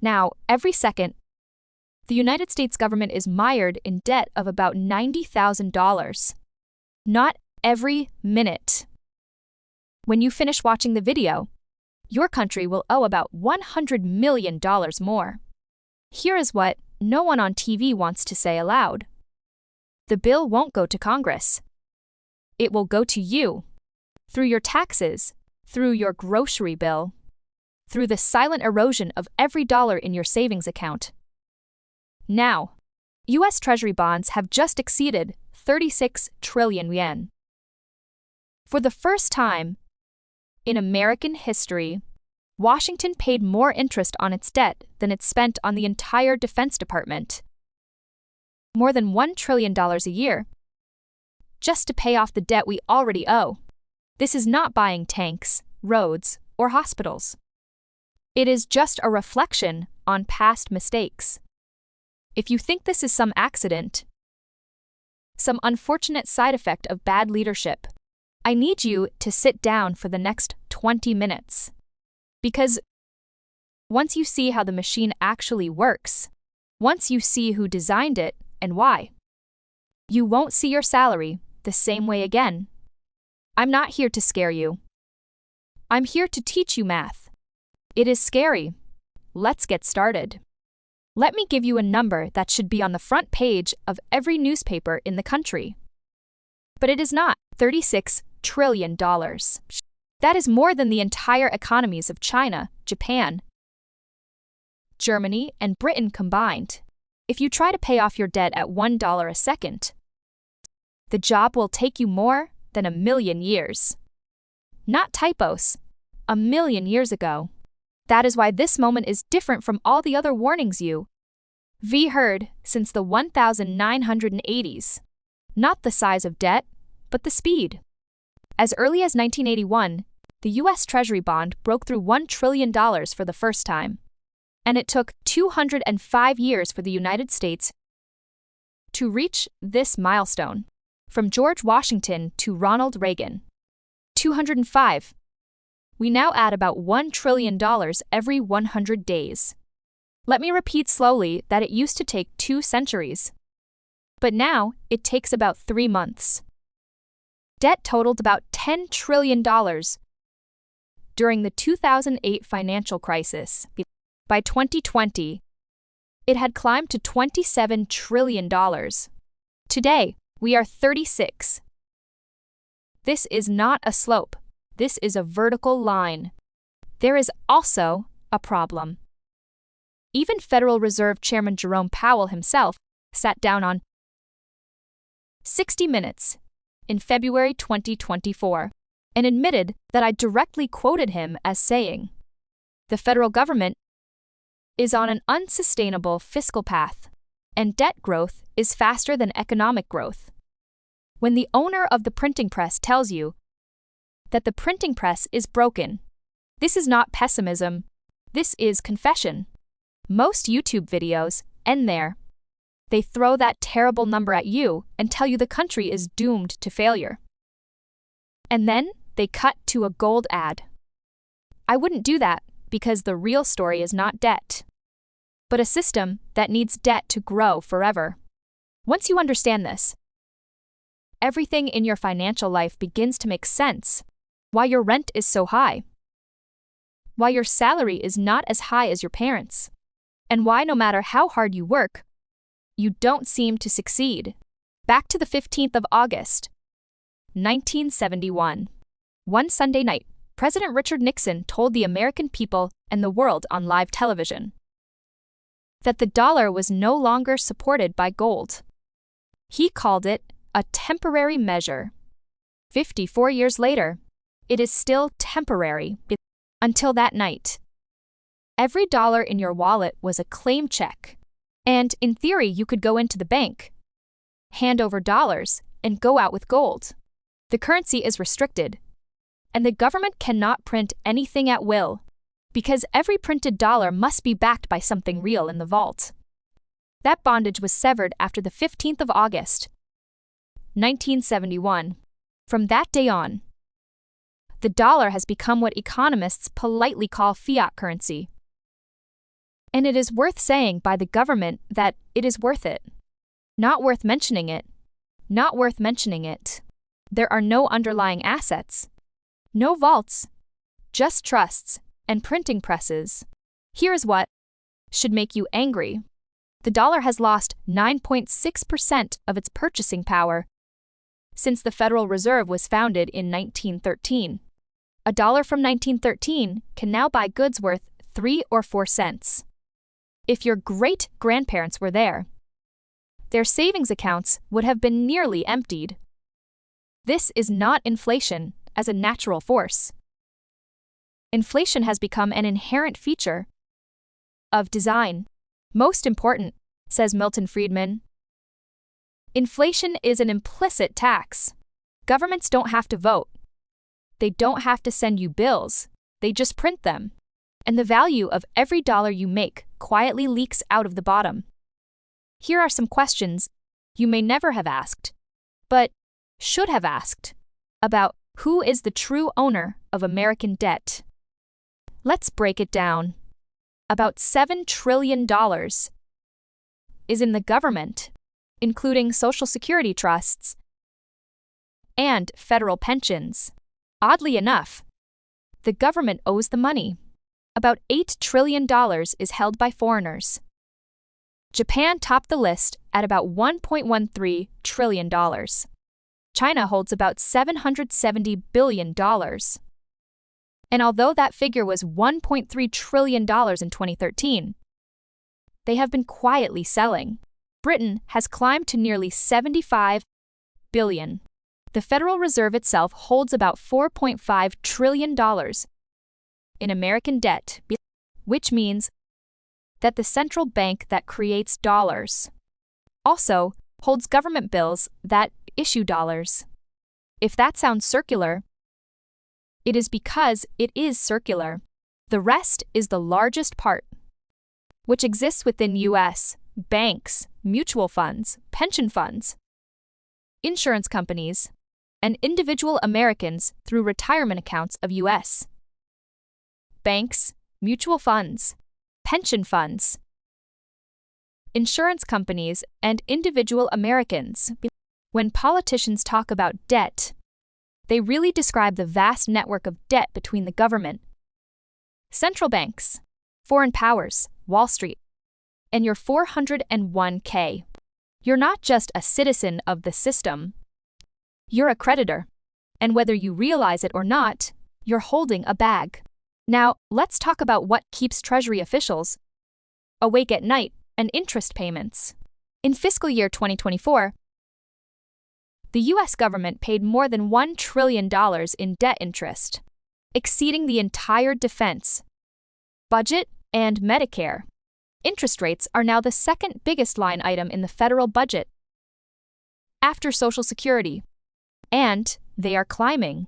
Now, every second, the United States government is mired in debt of about $90,000. Not every minute. When you finish watching the video, your country will owe about $100 million more. Here is what no one on TV wants to say aloud. The bill won't go to Congress. It will go to you. Through your taxes, through your grocery bill, through the silent erosion of every dollar in your savings account. Now, U.S. Treasury bonds have just exceeded 36 trillion yuan. For the first time in American history, Washington paid more interest on its debt than it spent on the entire Defense Department. More than $1 trillion a year, just to pay off the debt we already owe. This is not buying tanks, roads, or hospitals. It is just a reflection on past mistakes. If you think this is some accident, some unfortunate side effect of bad leadership, I need you to sit down for the next 20 minutes. Because once you see how the machine actually works, once you see who designed it and why, you won't see your salary the same way again. I'm not here to scare you. I'm here to teach you math. It is scary. Let's get started. Let me give you a number that should be on the front page of every newspaper in the country. But it is not. $36 trillion. That is more than the entire economies of China, Japan, Germany, and Britain combined. If you try to pay off your debt at $1 a second, the job will take you more than 1,000,000 years. Not typos, 1,000,000 years ago. That is why this moment is different from all the other warnings you've heard since the 1980s. Not the size of debt, but the speed. As early as 1981, the U.S. Treasury bond broke through $1 trillion for the first time. And it took 205 years for the United States to reach this milestone. From George Washington to Ronald Reagan. 205. We now add about $1 trillion every 100 days. Let me repeat slowly that it used to take 2 centuries. But now, it takes about 3 months. Debt totaled about $10 trillion during the 2008 financial crisis. By 2020, it had climbed to $27 trillion. Today, we are 36. This is not a slope. This is a vertical line. There is also a problem. Even Federal Reserve Chairman Jerome Powell himself sat down on 60 Minutes in February 2024 and admitted that I directly quoted him as saying, "The federal government is on an unsustainable fiscal path, and debt growth is faster than economic growth." When the owner of the printing press tells you that the printing press is broken, this is not pessimism, this is confession. Most YouTube videos end there. They throw that terrible number at you and tell you the country is doomed to failure. And then they cut to a gold ad. I wouldn't do that because the real story is not debt, but a system that needs debt to grow forever. Once you understand this, everything in your financial life begins to make sense. Why your rent is so high. Why your salary is not as high as your parents'. And why no matter how hard you work, you don't seem to succeed. Back to the 15th of August, 1971. One Sunday night, President Richard Nixon told the American people and the world on live television that the dollar was no longer supported by gold. He called it a temporary measure. 54 years later, it is still temporary. Until that night, every dollar in your wallet was a claim check. And in theory, you could go into the bank, hand over dollars, and go out with gold. The currency is restricted, and the government cannot print anything at will, because every printed dollar must be backed by something real in the vault. That bondage was severed after the 15th of August, 1971. From that day on, the dollar has become what economists politely call fiat currency. And it is worth saying by the government that it is worth it. Not worth mentioning it. Not worth mentioning it. There are no underlying assets. No vaults. Just trusts and printing presses. Here's what should make you angry. The dollar has lost 9.6% of its purchasing power since the Federal Reserve was founded in 1913. A dollar from 1913 can now buy goods worth 3 or 4 cents. If your great-grandparents were there, their savings accounts would have been nearly emptied. This is not inflation as a natural force. Inflation has become an inherent feature of design. Most important, says Milton Friedman, inflation is an implicit tax. Governments don't have to vote. They don't have to send you bills. They just print them. And the value of every dollar you make quietly leaks out of the bottom. Here are some questions you may never have asked, but should have asked, about who is the true owner of American debt. Let's break it down. About $7 trillion is in the government, including Social Security trusts and federal pensions. Oddly enough, the government owes the money. About $8 trillion is held by foreigners. Japan topped the list at about $1.13 trillion. China holds about $770 billion. And although that figure was $1.3 trillion in 2013, they have been quietly selling. Britain has climbed to nearly $75 billion. The Federal Reserve itself holds about $4.5 trillion in American debt, which means that the central bank that creates dollars also holds government bills that issue dollars. If that sounds circular, it is because it is circular. The rest is the largest part, which exists within U.S. banks, mutual funds, pension funds, insurance companies, and individual Americans through retirement accounts of U.S. banks, mutual funds, pension funds, insurance companies, and individual Americans. When politicians talk about debt, they really describe the vast network of debt between the government, central banks, foreign powers, Wall Street, and your 401k. You're not just a citizen of the system. You're a creditor. And whether you realize it or not, you're holding a bag. Now, let's talk about what keeps Treasury officials awake at night and interest payments. In fiscal year 2024, the U.S. government paid more than $1 trillion in debt interest, exceeding the entire defense budget and Medicare. Interest rates are now the second biggest line item in the federal budget, after Social Security, and they are climbing.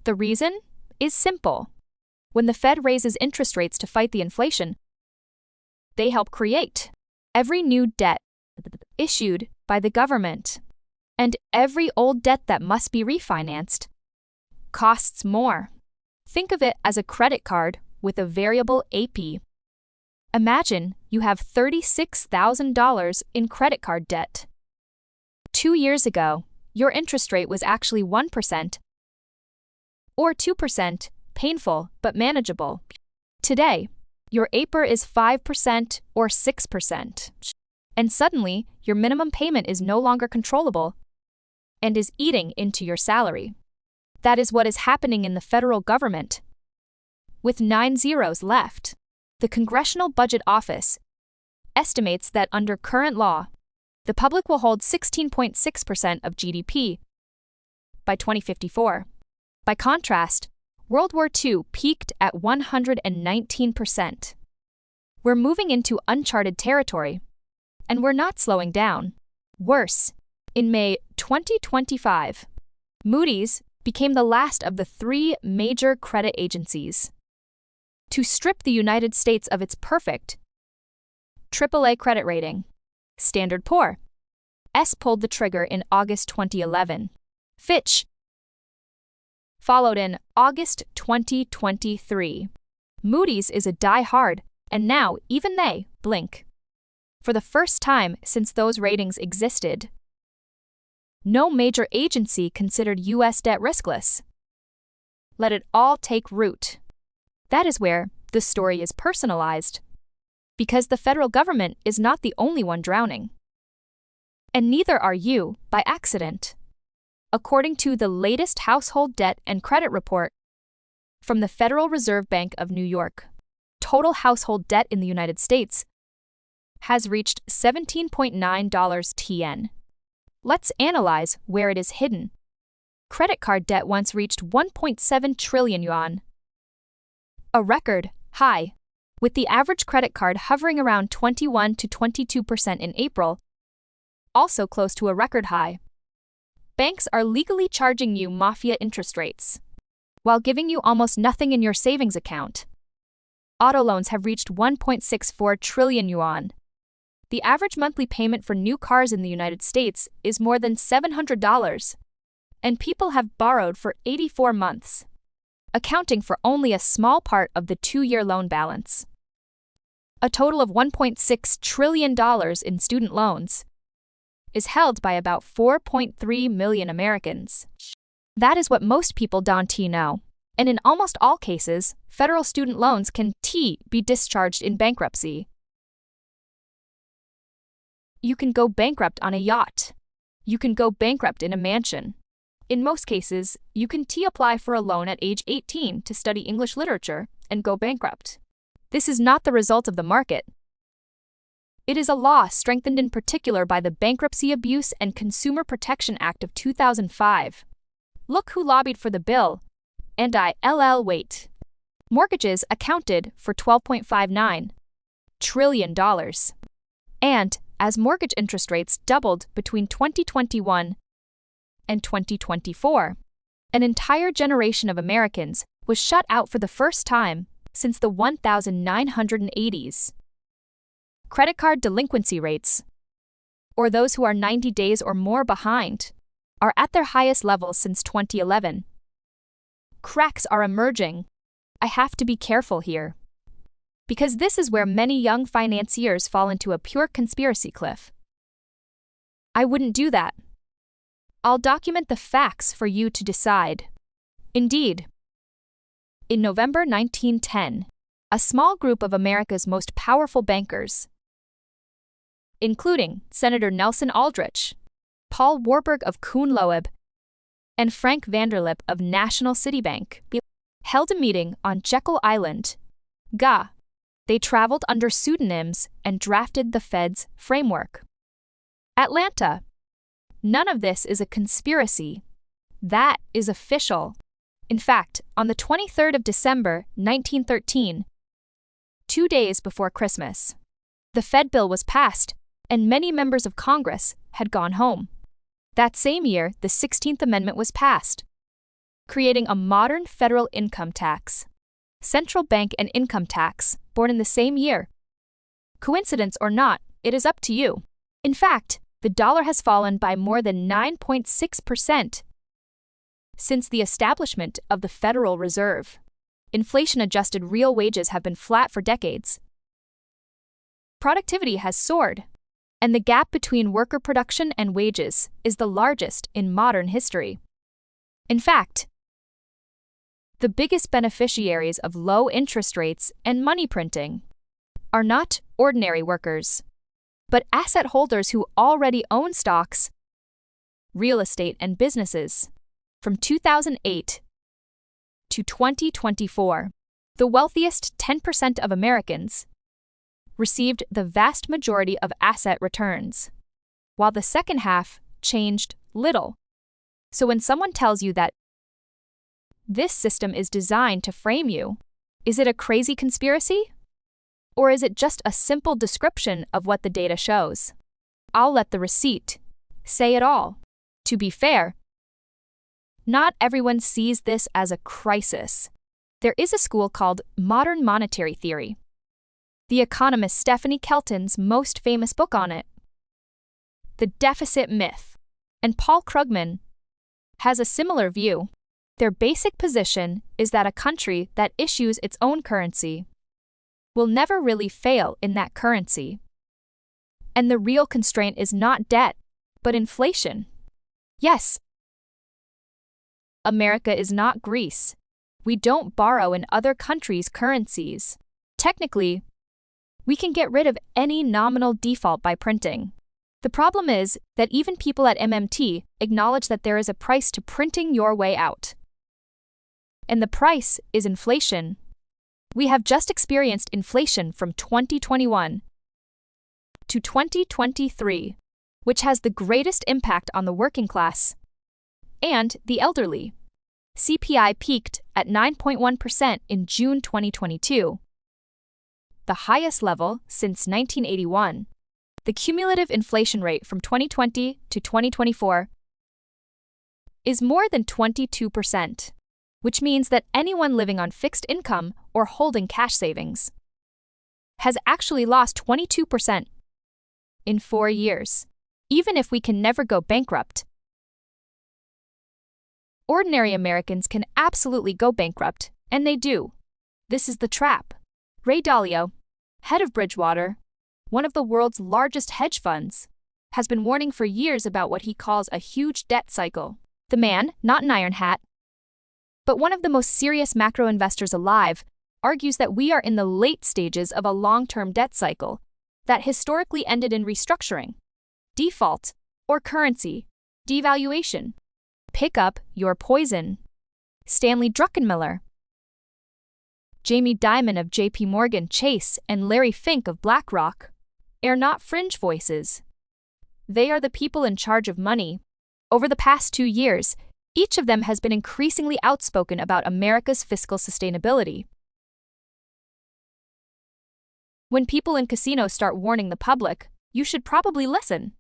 The reason is simple. When the Fed raises interest rates to fight the inflation, they help create every new debt issued by the government. And every old debt that must be refinanced costs more. Think of it as a credit card with a variable AP. Imagine you have $36,000 in credit card debt. 2 years ago, your interest rate was actually 1% or 2%, painful but manageable. Today, your APR is 5% or 6%. And suddenly, your minimum payment is no longer controllable and is eating into your salary. That is what is happening in the federal government. With 9 zeros left, the Congressional Budget Office estimates that under current law, the public will hold 16.6% of GDP by 2054. By contrast, World War II peaked at 119%. We're moving into uncharted territory, and we're not slowing down. Worse, in May 2025, Moody's became the last of the 3 major credit agencies to strip the United States of its perfect AAA credit rating. Standard & Poor's pulled the trigger in August 2011. Fitch followed in August 2023. Moody's is a die-hard and now even they blink. For the first time since those ratings existed, no major agency considered U.S. debt riskless. Let it all take root. That is where the story is personalized, because the federal government is not the only one drowning. And neither are you by accident. According to the latest household debt and credit report from the Federal Reserve Bank of New York, total household debt in the United States has reached $17.9 tn. Let's analyze where it is hidden. Credit card debt once reached 1.7 trillion yuan, a record high, with the average credit card hovering around 21 to 22% in April, also close to a record high. Banks are legally charging you mafia interest rates, while giving you almost nothing in your savings account. Auto loans have reached 1.64 trillion yuan. The average monthly payment for new cars in the United States is more than $700, and people have borrowed for 84 months, accounting for only a small part of the 2-year loan balance. A total of $1.6 trillion in student loans is held by about 4.3 million Americans. That is what most people don't know, and in almost all cases, federal student loans can be discharged in bankruptcy. You can go bankrupt on a yacht. You can go bankrupt in a mansion. In most cases, you can apply for a loan at age 18 to study English literature and go bankrupt. This is not the result of the market. It is a law strengthened in particular by the Bankruptcy Abuse and Consumer Protection Act of 2005. Look who lobbied for the bill. And wait. Mortgages accounted for $12.59 trillion. And as mortgage interest rates doubled between 2021 and 2024, an entire generation of Americans was shut out for the first time since the 1980s. Credit card delinquency rates, or those who are 90 days or more behind, are at their highest levels since 2011. Cracks are emerging. I have to be careful here, because this is where many young financiers fall into a pure conspiracy cliff. I wouldn't do that. I'll document the facts for you to decide. Indeed, in November 1910, a small group of America's most powerful bankers, including Senator Nelson Aldrich, Paul Warburg of Kuhn Loeb, and Frank Vanderlip of National City Bank, held a meeting on Jekyll Island, GA. They traveled under pseudonyms and drafted the Fed's framework. Atlanta. None of this is a conspiracy. That is official. In fact, on the 23rd of December, 1913, 2 days before Christmas, the Fed bill was passed, and many members of Congress had gone home. That same year, the 16th Amendment was passed, creating a modern federal income tax, central bank and income tax, born in the same year. Coincidence or not, it is up to you. In fact, the dollar has fallen by more than 9.6% since the establishment of the Federal Reserve. Inflation-adjusted real wages have been flat for decades. Productivity has soared, and the gap between worker production and wages is the largest in modern history. In fact, the biggest beneficiaries of low interest rates and money printing are not ordinary workers, but asset holders who already own stocks, real estate, and businesses. From 2008 to 2024, the wealthiest 10% of Americans received the vast majority of asset returns, while the second half changed little. So when someone tells you that this system is designed to frame you, is it a crazy conspiracy? Or is it just a simple description of what the data shows? I'll let the receipt say it all. To be fair, not everyone sees this as a crisis. There is a school called Modern Monetary Theory. The economist Stephanie Kelton's most famous book on it, The Deficit Myth, and Paul Krugman has a similar view. Their basic position is that a country that issues its own currency will never really fail in that currency. And the real constraint is not debt, but inflation. Yes, America is not Greece. We don't borrow in other countries' currencies. Technically, we can get rid of any nominal default by printing. The problem is that even people at MMT acknowledge that there is a price to printing your way out. And the price is inflation. We have just experienced inflation from 2021 to 2023, which has the greatest impact on the working class and the elderly. CPI peaked at 9.1% in June 2022, the highest level since 1981. The cumulative inflation rate from 2020 to 2024 is more than 22%, which means that anyone living on fixed income or holding cash savings has actually lost 22% in 4 years, even if we can never go bankrupt. Ordinary Americans can absolutely go bankrupt, and they do. This is the trap. Ray Dalio, head of Bridgewater, one of the world's largest hedge funds, has been warning for years about what he calls a huge debt cycle. The man, not an iron hat, but one of the most serious macro investors alive, argues that we are in the late stages of a long-term debt cycle that historically ended in restructuring, default, or currency devaluation. Pick up your poison. Stanley Druckenmiller, Jamie Dimon of JP Morgan Chase, and Larry Fink of BlackRock are not fringe voices. They are the people in charge of money. Over the past 2 years, each of them has been increasingly outspoken about America's fiscal sustainability. When people in casinos start warning the public, you should probably listen.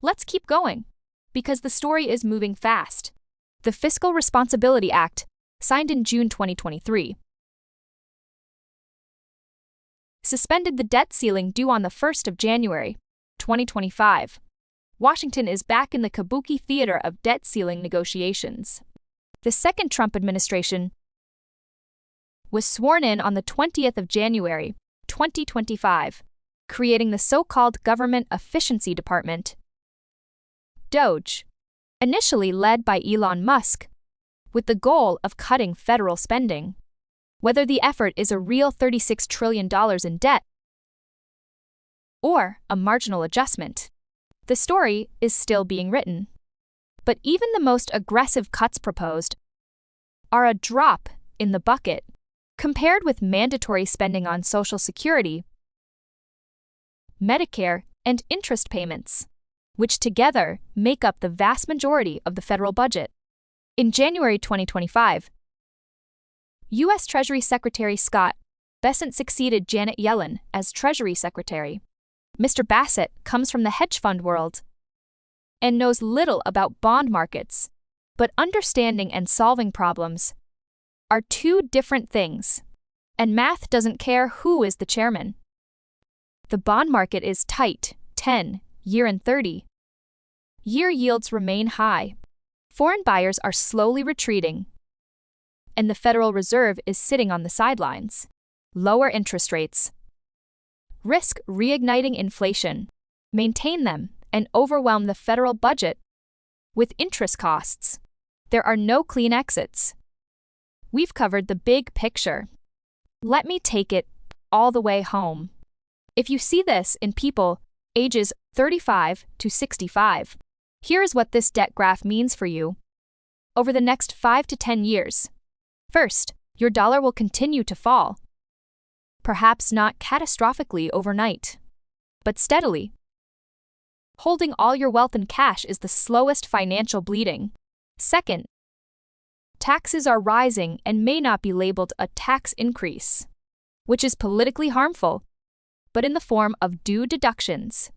Let's keep going, because the story is moving fast. The Fiscal Responsibility Act, signed in June 2023, suspended the debt ceiling due on the 1st of January, 2025. Washington is back in the kabuki theater of debt ceiling negotiations. The second Trump administration was sworn in on the 20th of January, 2025, creating the so-called Government Efficiency Department, DOGE, initially led by Elon Musk, with the goal of cutting federal spending. Whether the effort is a real $36 trillion in debt or a marginal adjustment, the story is still being written. But even the most aggressive cuts proposed are a drop in the bucket compared with mandatory spending on Social Security, Medicare, and interest payments, which together make up the vast majority of the federal budget. In January 2025, U.S. Treasury Secretary Scott Bessent succeeded Janet Yellen as Treasury Secretary. Mr. Bassett comes from the hedge fund world and knows little about bond markets, but understanding and solving problems are two different things, and math doesn't care who is the chairman. The bond market is tight, 10-year and 30-year yields remain high. Foreign buyers are slowly retreating, and the Federal Reserve is sitting on the sidelines. Lower interest rates risk reigniting inflation, maintain them, and overwhelm the federal budget with interest costs. There are no clean exits. We've covered the big picture. Let me take it all the way home. If you see this in people ages 35 to 65, here is what this debt graph means for you over the next 5 to 10 years. First, your dollar will continue to fall. Perhaps not catastrophically overnight, but steadily. Holding all your wealth in cash is the slowest financial bleeding. Second, taxes are rising and may not be labeled a tax increase, which is politically harmful, but in the form of due deductions,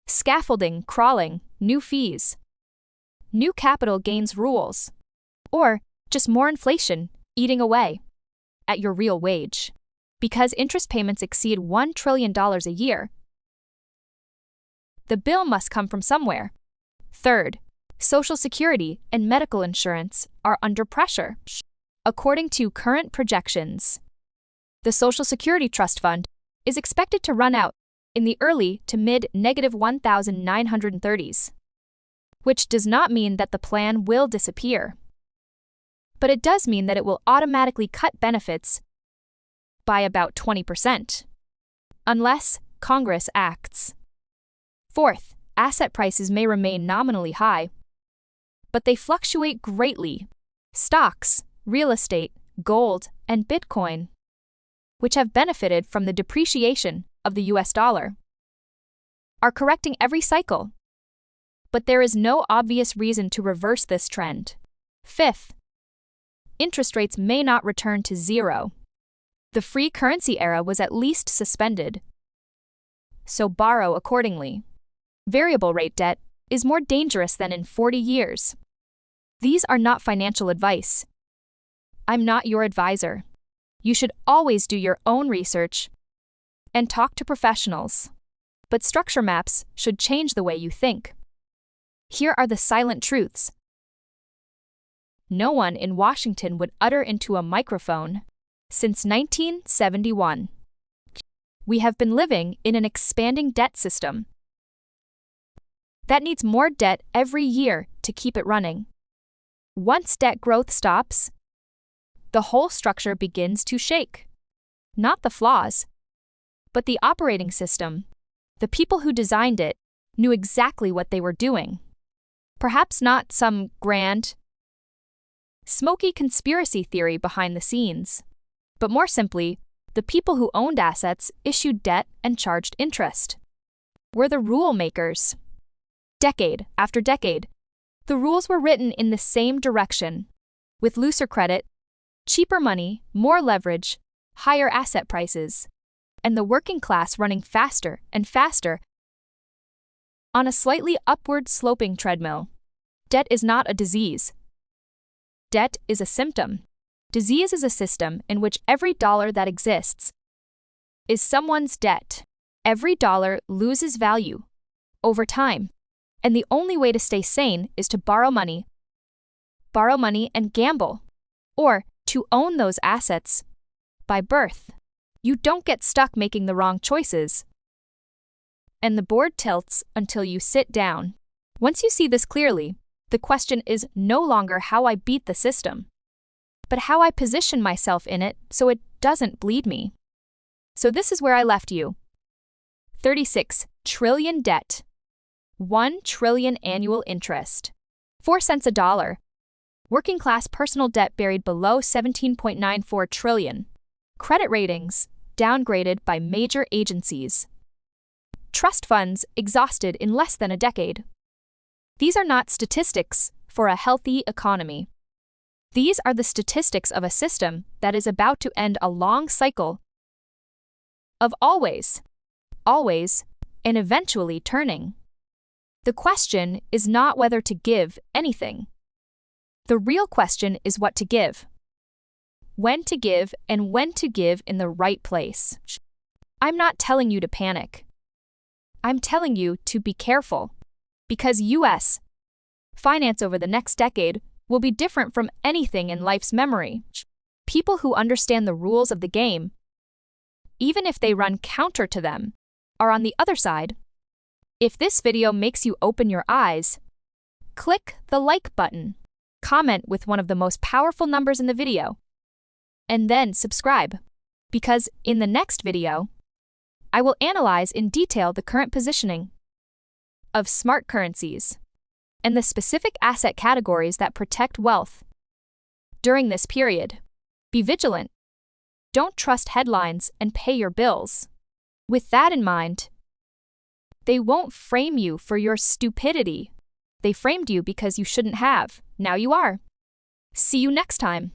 scaffolding crawling, new fees, new capital gains rules, or just more inflation eating away at your real wage. Because interest payments exceed $1 trillion a year, the bill must come from somewhere. Third, Social Security and medical insurance are under pressure. According to current projections, the Social Security Trust Fund is expected to run out in the early to mid-1930s, which does not mean that the plan will disappear. But it does mean that it will automatically cut benefits by about 20%, unless Congress acts. Fourth, asset prices may remain nominally high, but they fluctuate greatly. Stocks, real estate, gold, and Bitcoin, which have benefited from the depreciation of the US dollar, are correcting every cycle. But there is no obvious reason to reverse this trend. Fifth, interest rates may not return to zero. The free currency era was at least suspended, so borrow accordingly. Variable rate debt is more dangerous than in 40 years. These are not financial advice. I'm not your advisor. You should always do your own research and talk to professionals. But structure maps should change the way you think. Here are the silent truths. No one in Washington would utter into a microphone since 1971. We have been living in an expanding debt system that needs more debt every year to keep it running. Once debt growth stops, the whole structure begins to shake. Not the flaws, but the operating system. The people who designed it knew exactly what they were doing. Perhaps not some grand, smoky conspiracy theory behind the scenes, but more simply, the people who owned assets, issued debt, and charged interest were the rule makers. Decade after decade, the rules were written in the same direction, with looser credit, cheaper money, more leverage, higher asset prices, and the working class running faster and faster on a slightly upward sloping treadmill. Debt is not a disease. Debt is a symptom. Disease is a system in which every dollar that exists is someone's debt. Every dollar loses value over time, and the only way to stay sane is to borrow money and gamble, or to own those assets by birth. You don't get stuck making the wrong choices, and the board tilts until you sit down. Once you see this clearly, the question is no longer how I beat the system, but how I position myself in it so it doesn't bleed me. So this is where I left you. 36 trillion debt. 1 trillion annual interest. 4 cents a dollar. Working class personal debt buried below 17.94 trillion. Credit ratings downgraded by major agencies. Trust funds exhausted in less than a decade. These are not statistics for a healthy economy. These are the statistics of a system that is about to end a long cycle of always, and eventually turning. The question is not whether to give anything. The real question is what to give, when to give, and when to give in the right place. I'm not telling you to panic. I'm telling you to be careful, because U.S. finance over the next decade will be different from anything in life's memory. People who understand the rules of the game, even if they run counter to them, are on the other side. If this video makes you open your eyes, click the like button, comment with one of the most powerful numbers in the video, and then subscribe, because in the next video, I will analyze in detail the current positioning of smart currencies and the specific asset categories that protect wealth during this period. Be vigilant. Don't trust headlines and pay your bills. With that in mind, they won't frame you for your stupidity. They framed you because you shouldn't have. Now you are. See you next time.